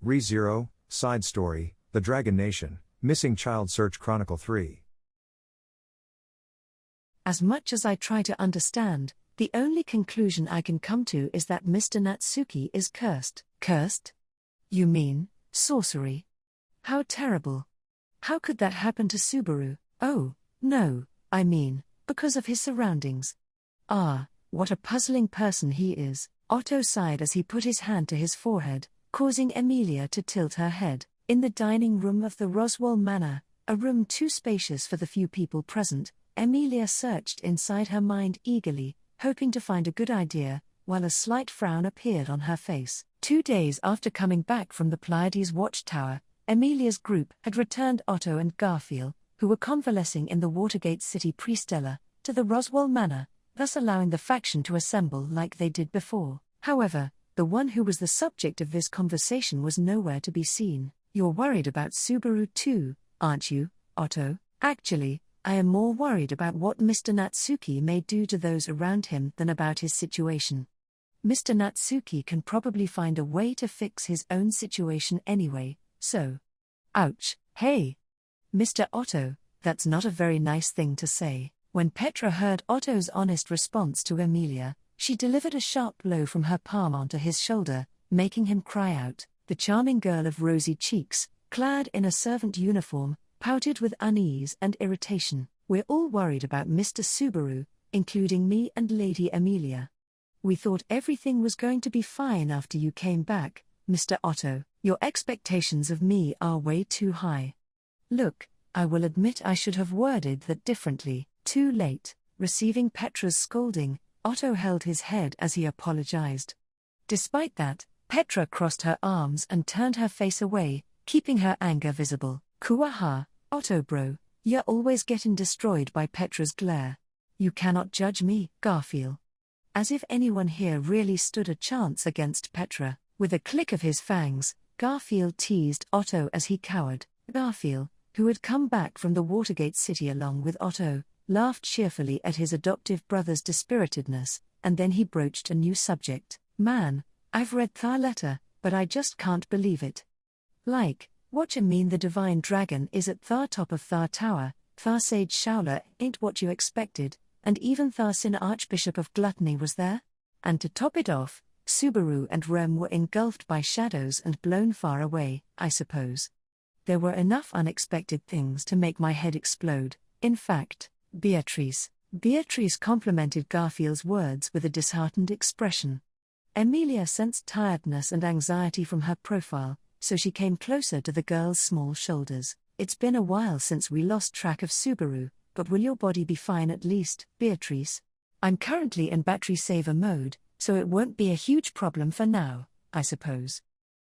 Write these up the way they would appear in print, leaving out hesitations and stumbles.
ReZero, Side Story, The Dragon Nation, Missing Child Search Chronicle 3. As much as I try to understand, the only conclusion I can come to is that Mr. Natsuki is cursed. Cursed? You mean, sorcery? How terrible. How could that happen to Subaru? Oh, no, I mean, because of his surroundings. Ah, what a puzzling person he is, Otto sighed as he put his hand to his forehead, causing Emilia to tilt her head. In the dining room of the Roswell Manor, a room too spacious for the few people present, Emilia searched inside her mind eagerly, hoping to find a good idea, while a slight frown appeared on her face. 2 days after coming back from the Pleiades watchtower, Emilia's group had returned Otto and Garfield, who were convalescing in the Watergate City Prestella, to the Roswell Manor, thus allowing the faction to assemble like they did before. However, the one who was the subject of this conversation was nowhere to be seen. You're worried about Subaru too, aren't you, Otto? Actually, I am more worried about what Mr. Natsuki may do to those around him than about his situation. Mr. Natsuki can probably find a way to fix his own situation anyway, so. Ouch, hey! Mr. Otto, that's not a very nice thing to say. When Petra heard Otto's honest response to Emilia, she delivered a sharp blow from her palm onto his shoulder, making him cry out. The charming girl of rosy cheeks, clad in a servant uniform, pouted with unease and irritation. We're all worried about Mr. Subaru, including me and Lady Emilia. We thought everything was going to be fine after you came back, Mr. Otto. Your expectations of me are way too high. Look, I will admit I should have worded that differently. Too late. Receiving Petra's scolding, Otto held his head as he apologized. Despite that, Petra crossed her arms and turned her face away, keeping her anger visible. Kuaha, Otto bro, you're always getting destroyed by Petra's glare. You cannot judge me, Garfield. As if anyone here really stood a chance against Petra. With a click of his fangs, Garfield teased Otto as he cowered. Garfield, who had come back from the Watergate City along with Otto, laughed cheerfully at his adoptive brother's dispiritedness, and then he broached a new subject. Man, I've read Thar letter, but I just can't believe it. Like, what you mean the divine dragon is at Thar top of Thar tower, Thar sage Shaula ain't what you expected, and even Thar Sin Archbishop of Gluttony was there? And to top it off, Subaru and Rem were engulfed by shadows and blown far away, I suppose. There were enough unexpected things to make my head explode. In fact, Beatrice complimented Garfield's words with a disheartened expression. Emilia sensed tiredness and anxiety from her profile, so she came closer to the girl's small shoulders. It's been a while since we lost track of Subaru, but will your body be fine at least, Beatrice? I'm currently in battery saver mode, so it won't be a huge problem for now, I suppose.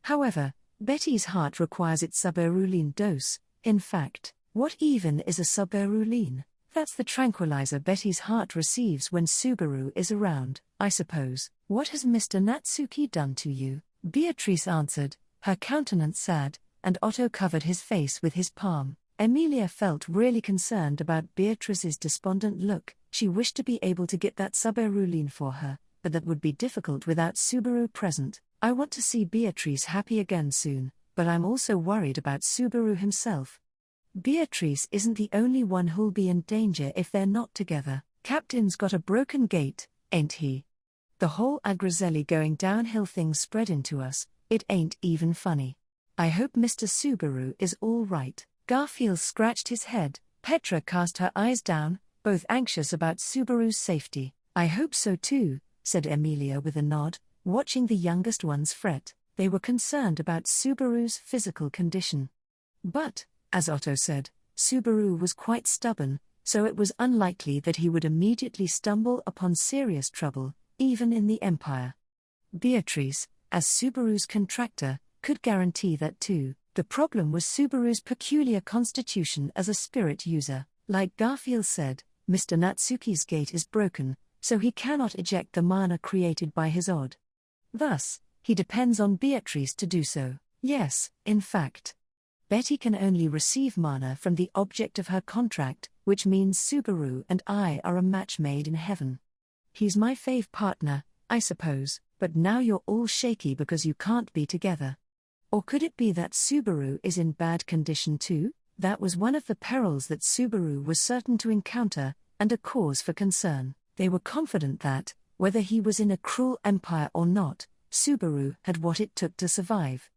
However, Betty's heart requires its suberuline dose. In fact, what even is a suberuline? That's the tranquilizer Betty's heart receives when Subaru is around, I suppose. What has Mr. Natsuki done to you? Beatrice answered, her countenance sad, and Otto covered his face with his palm. Emilia felt really concerned about Beatrice's despondent look. She wished to be able to get that suberuline for her, but that would be difficult without Subaru present. I want to see Beatrice happy again soon, but I'm also worried about Subaru himself. Beatrice isn't the only one who'll be in danger if they're not together. Captain's got a broken gate, ain't he? The whole Agrazelli going downhill thing spread into us, it ain't even funny. I hope Mr. Subaru is all right. Garfield scratched his head. Petra cast her eyes down, both anxious about Subaru's safety. I hope so too, said Emilia with a nod, watching the youngest ones fret. They were concerned about Subaru's physical condition. But, as Otto said, Subaru was quite stubborn, so it was unlikely that he would immediately stumble upon serious trouble, even in the Empire. Beatrice, as Subaru's contractor, could guarantee that too. The problem was Subaru's peculiar constitution as a spirit user. Like Garfield said, Mr. Natsuki's gate is broken, so he cannot eject the mana created by his odd. Thus, he depends on Beatrice to do so. Yes, in fact. Betty can only receive mana from the object of her contract, which means Subaru and I are a match made in heaven. He's my fave partner, I suppose, but now you're all shaky because you can't be together. Or could it be that Subaru is in bad condition too? That was one of the perils that Subaru was certain to encounter, and a cause for concern. They were confident that, whether he was in a cruel empire or not, Subaru had what it took to survive.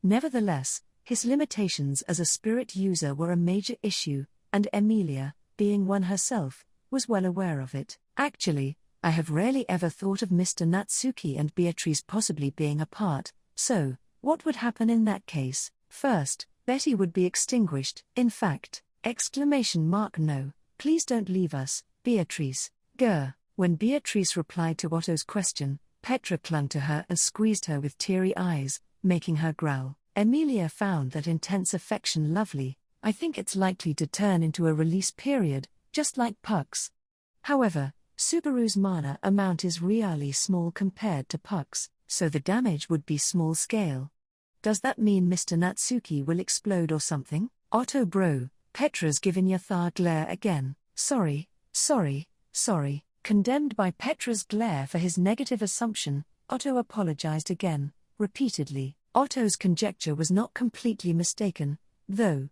Nevertheless, his limitations as a spirit user were a major issue, and Emilia, being one herself, was well aware of it. Actually, I have rarely ever thought of Mr. Natsuki and Beatrice possibly being apart, so, what would happen in that case? First, Betty would be extinguished, in fact, ! No, please don't leave us, Beatrice, grr. When Beatrice replied to Otto's question, Petra clung to her and squeezed her with teary eyes, making her growl. Emilia found that intense affection lovely. I think it's likely to turn into a release period, just like Puck's. However, Subaru's mana amount is really small compared to Puck's, so the damage would be small scale. Does that mean Mr. Natsuki will explode or something? Otto bro, Petra's given ya tha glare again. Sorry. Condemned by Petra's glare for his negative assumption, Otto apologized again, repeatedly. Otto's conjecture was not completely mistaken, though.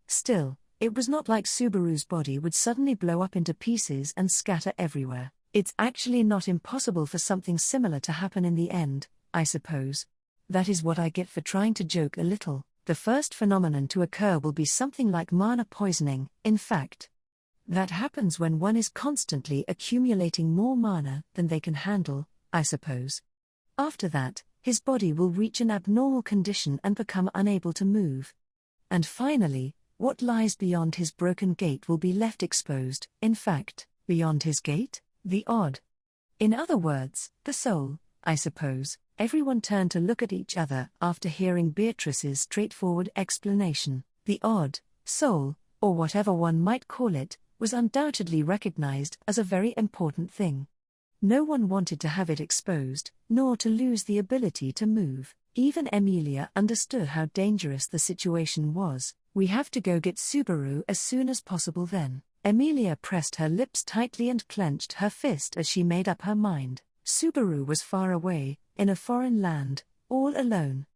Still, it was not like Subaru's body would suddenly blow up into pieces and scatter everywhere. It's actually not impossible for something similar to happen in the end, I suppose. That is what I get for trying to joke a little. The first phenomenon to occur will be something like mana poisoning, in fact. That happens when one is constantly accumulating more mana than they can handle, I suppose. After that, his body will reach an abnormal condition and become unable to move. And finally, what lies beyond his broken gate will be left exposed, in fact, beyond his gate, the odd. In other words, the soul, I suppose. Everyone turned to look at each other after hearing Beatrice's straightforward explanation. The odd, soul, or whatever one might call it, was undoubtedly recognized as a very important thing. No one wanted to have it exposed, nor to lose the ability to move. Even Emilia understood how dangerous the situation was. We have to go get Subaru as soon as possible then. Emilia pressed her lips tightly and clenched her fist as she made up her mind. Subaru was far away, in a foreign land, all alone.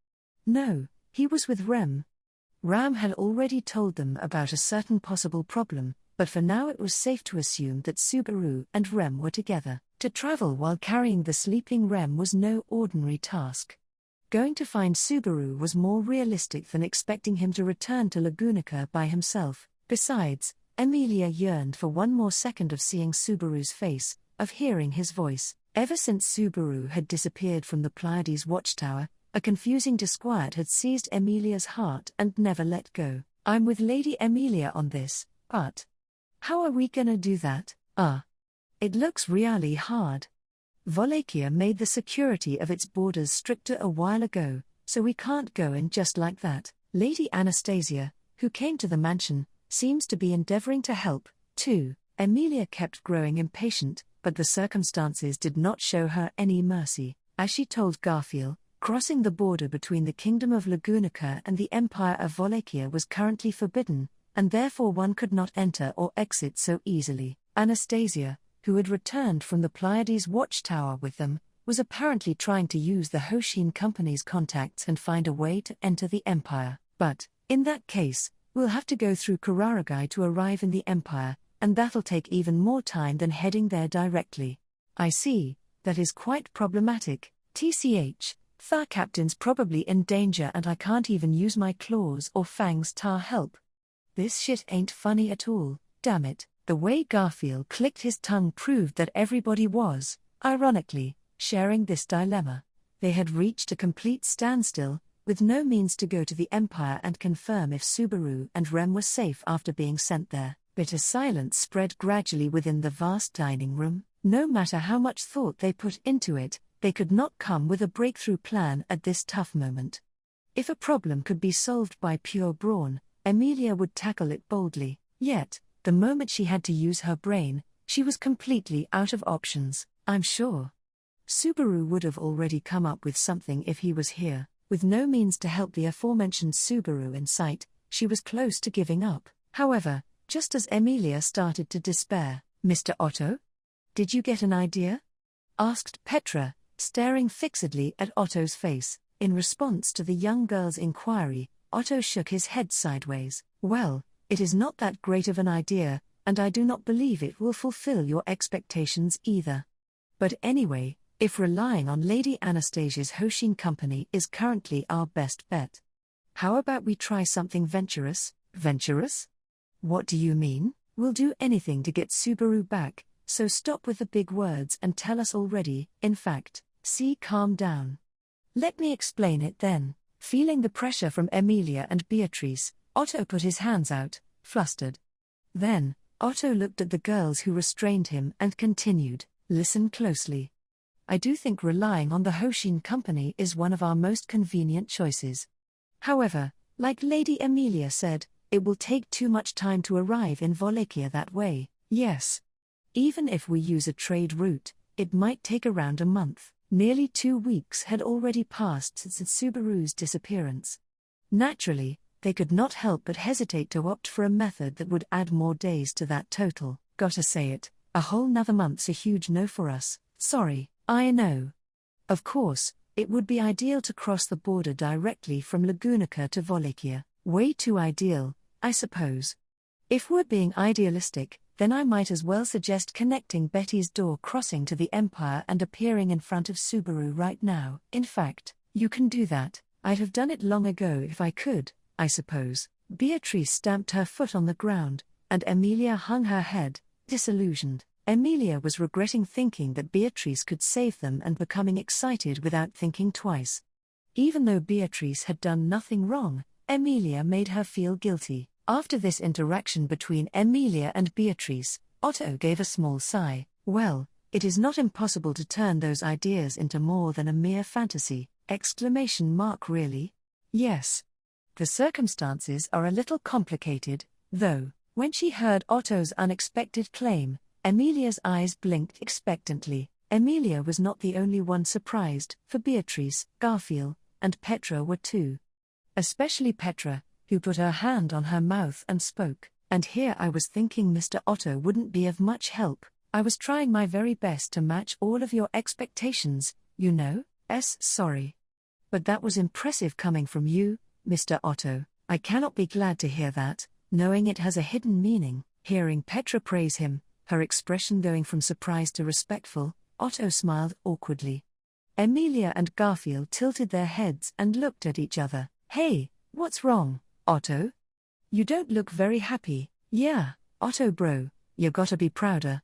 No, he was with Rem. Ram had already told them about a certain possible problem, but for now it was safe to assume that Subaru and Rem were together. To travel while carrying the sleeping Rem was no ordinary task. Going to find Subaru was more realistic than expecting him to return to Lagunica by himself. Besides, Emilia yearned for one more second of seeing Subaru's face, of hearing his voice. Ever since Subaru had disappeared from the Pleiades watchtower, a confusing disquiet had seized Emilia's heart and never let go. I'm with Lady Emilia on this, but how are we gonna do that? It looks really hard. Wallachia made the security of its borders stricter a while ago, so we can't go in just like that. Lady Anastasia, who came to the mansion, seems to be endeavoring to help, too. Emilia kept growing impatient, but the circumstances did not show her any mercy. As she told Garfield, crossing the border between the Kingdom of Lagunica and the Empire of Wallachia was currently forbidden, and therefore one could not enter or exit so easily. Anastasia, who had returned from the Pleiades watchtower with them, was apparently trying to use the Hoshin Company's contacts and find a way to enter the Empire. But, in that case, we'll have to go through Kuraragai to arrive in the Empire, and that'll take even more time than heading there directly. I see, that is quite problematic. TCH, Thar Captain's probably in danger and I can't even use my claws or fangs to help. This shit ain't funny at all, damn it. The way Garfield clicked his tongue proved that everybody was, ironically, sharing this dilemma. They had reached a complete standstill, with no means to go to the Empire and confirm if Subaru and Rem were safe after being sent there. Bitter silence spread gradually within the vast dining room. No matter how much thought they put into it, they could not come with a breakthrough plan at this tough moment. If a problem could be solved by pure brawn, Emilia would tackle it boldly. Yet, the moment she had to use her brain, she was completely out of options, I'm sure. Subaru would have already come up with something if he was here. With no means to help the aforementioned Subaru in sight, she was close to giving up. However, just as Emilia started to despair, Mr. Otto? Did you get an idea? Asked Petra, staring fixedly at Otto's face. In response to the young girl's inquiry, Otto shook his head sideways. Well, it is not that great of an idea, and I do not believe it will fulfill your expectations either. But anyway, if relying on Lady Anastasia's Hoshin company is currently our best bet, how about we try something venturous? Venturous? What do you mean? We'll do anything to get Subaru back, so stop with the big words and tell us already. In fact, calm down. Let me explain it then. Feeling the pressure from Emilia and Beatrice, Otto put his hands out, flustered. Then, Otto looked at the girls who restrained him and continued, listen closely. I do think relying on the Hoshin company is one of our most convenient choices. However, like Lady Emilia said, it will take too much time to arrive in Wallachia that way. Yes. Even if we use a trade route, it might take around a month. Nearly 2 weeks had already passed since Subaru's disappearance. Naturally, they could not help but hesitate to opt for a method that would add more days to that total. Gotta say it, a whole nother month's a huge no for us. Sorry, I know. Of course, it would be ideal to cross the border directly from Lagunica to Wallachia. Way too ideal, I suppose. If we're being idealistic, then I might as well suggest connecting Betty's door crossing to the Empire and appearing in front of Subaru right now. In fact, you can do that. I'd have done it long ago if I could, I suppose. Beatrice stamped her foot on the ground, and Emilia hung her head, disillusioned. Emilia was regretting thinking that Beatrice could save them and becoming excited without thinking twice. Even though Beatrice had done nothing wrong, Emilia made her feel guilty. After this interaction between Emilia and Beatrice, Otto gave a small sigh. Well, it is not impossible to turn those ideas into more than a mere fantasy! Really? Yes. The circumstances are a little complicated, though. When she heard Otto's unexpected claim, Emilia's eyes blinked expectantly. Emilia was not the only one surprised, for Beatrice, Garfield, and Petra were too. Especially Petra, who put her hand on her mouth and spoke. And here I was thinking Mr. Otto wouldn't be of much help. I was trying my very best to match all of your expectations, you know. Sorry. But that was impressive coming from you, Mr. Otto. I cannot be glad to hear that, knowing it has a hidden meaning. Hearing Petra praise him, her expression going from surprised to respectful, Otto smiled awkwardly. Emilia and Garfield tilted their heads and looked at each other. Hey, what's wrong, Otto? You don't look very happy. Yeah, Otto bro, you gotta be prouder.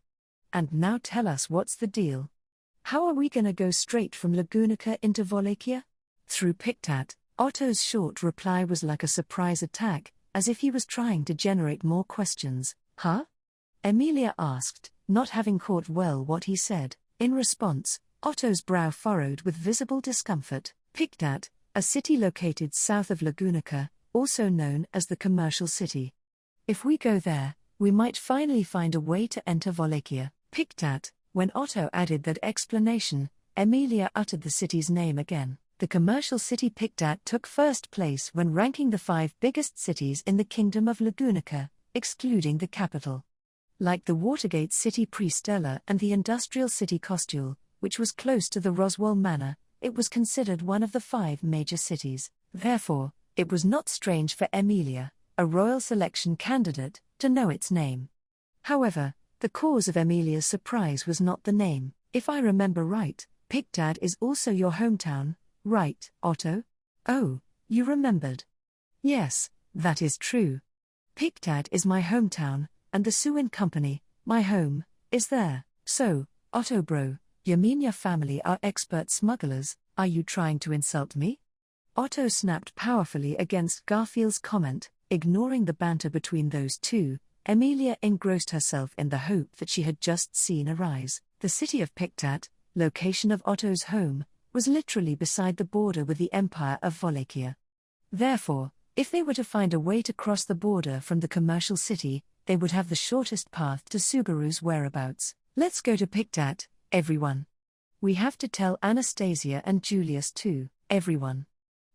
And now tell us what's the deal. How are we gonna go straight from Lagunica into Wallachia? Through Pictat. Otto's short reply was like a surprise attack, as if he was trying to generate more questions. Huh? Emilia asked, not having caught well what he said. In response, Otto's brow furrowed with visible discomfort. Pictat, a city located south of Lagunica, also known as the Commercial City. If we go there, we might finally find a way to enter Wallachia. Pictat. When Otto added that explanation, Emilia uttered the city's name again. The Commercial City Pictat took first place when ranking the 5 biggest cities in the Kingdom of Lagunica, excluding the capital. Like the Watergate City Prestella and the Industrial City Costule, which was close to the Roswell Manor, it was considered one of the 5 major cities. Therefore, it was not strange for Emilia, a royal selection candidate, to know its name. However, the cause of Emilia's surprise was not the name. If I remember right, Pictat is also your hometown, right, Otto? Oh, you remembered. Yes, that is true. Pictat is my hometown, and the Suin Company, my home, is there. So, Otto bro, you mean your family are expert smugglers? Are you trying to insult me? Otto snapped powerfully against Garfield's comment. Ignoring the banter between those two, Emilia engrossed herself in the hope that she had just seen arise. The city of Pictat, location of Otto's home, was literally beside the border with the Empire of Wallachia. Therefore, if they were to find a way to cross the border from the commercial city, they would have the shortest path to Subaru's whereabouts. Let's go to Pictat, everyone. We have to tell Anastasia and Julius too, everyone.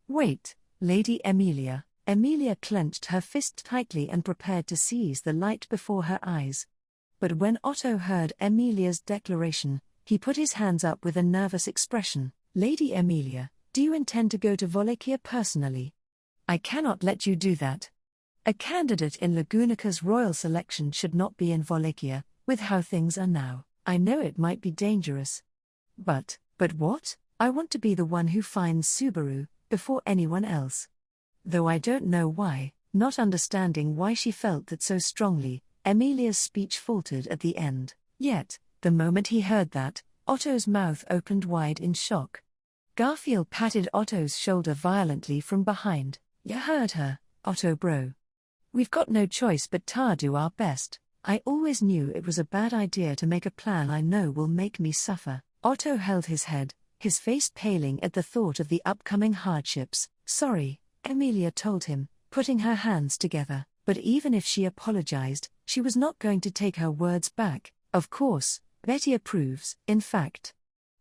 Wait, Lady Emilia. Emilia clenched her fist tightly and prepared to seize the light before her eyes. But when Otto heard Emilia's declaration, he put his hands up with a nervous expression. Lady Emilia, Do you intend to go to Wallachia personally? I cannot let you do that. A candidate in Lagunica's royal selection should not be in Wallachia, with how things are now. I know it might be dangerous. But what? I want to be the one who finds Subaru, before anyone else. Though I don't know why, not understanding why she felt that so strongly, Emilia's speech faltered at the end. Yet, the moment he heard that, Otto's mouth opened wide in shock. Garfield patted Otto's shoulder violently from behind. You heard her, Otto bro. We've got no choice but to do our best. I always knew it was a bad idea to make a plan I know will make me suffer. Otto held his head, his face paling at the thought of the upcoming hardships. Sorry, Emilia told him, putting her hands together, but even if she apologized, she was not going to take her words back. Of course, Betty approves. In fact,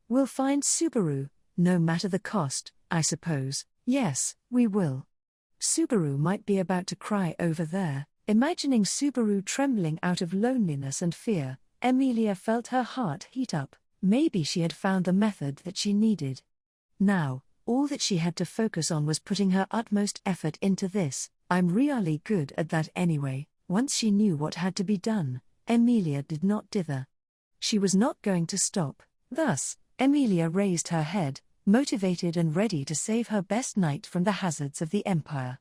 we'll find Subaru, no matter the cost, I suppose. Yes, we will. Subaru might be about to cry over there. Imagining Subaru trembling out of loneliness and fear, Emilia felt her heart heat up. Maybe she had found the method that she needed. Now, all that she had to focus on was putting her utmost effort into this. I'm really good at that anyway. Once she knew what had to be done, Emilia did not dither. She was not going to stop. Thus, Emilia raised her head, motivated and ready to save her best knight from the hazards of the Empire.